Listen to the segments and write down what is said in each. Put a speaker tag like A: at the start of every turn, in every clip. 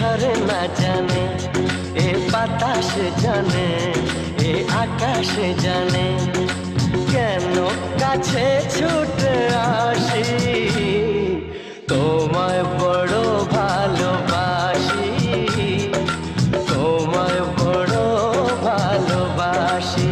A: ঝরনা জানে, এ বাতাস জানে, এ আকাশ জানে, কেন কাছে ছুটে আসি, তোমায় বড় ভালোবাসি, তোমায় বড় ভালোবাসি।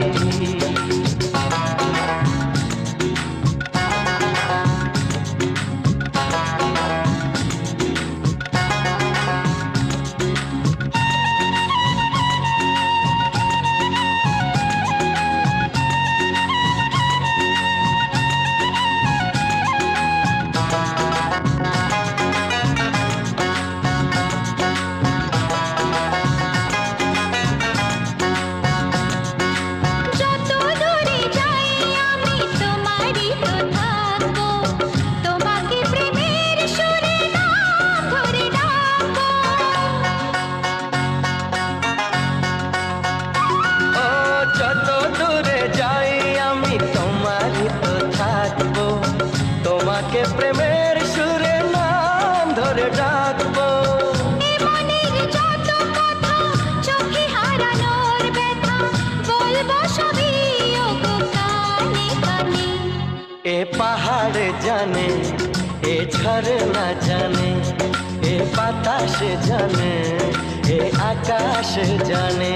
A: যত দূরে যাই আমি তোমারই তো থাকবো, তোমাকে প্রেমের সুরে নাম ধরে ডাকবো। এ পাহাড় জানে, এ ঝরনা জানে, এ বাতাস জানে, এ আকাশ জানে।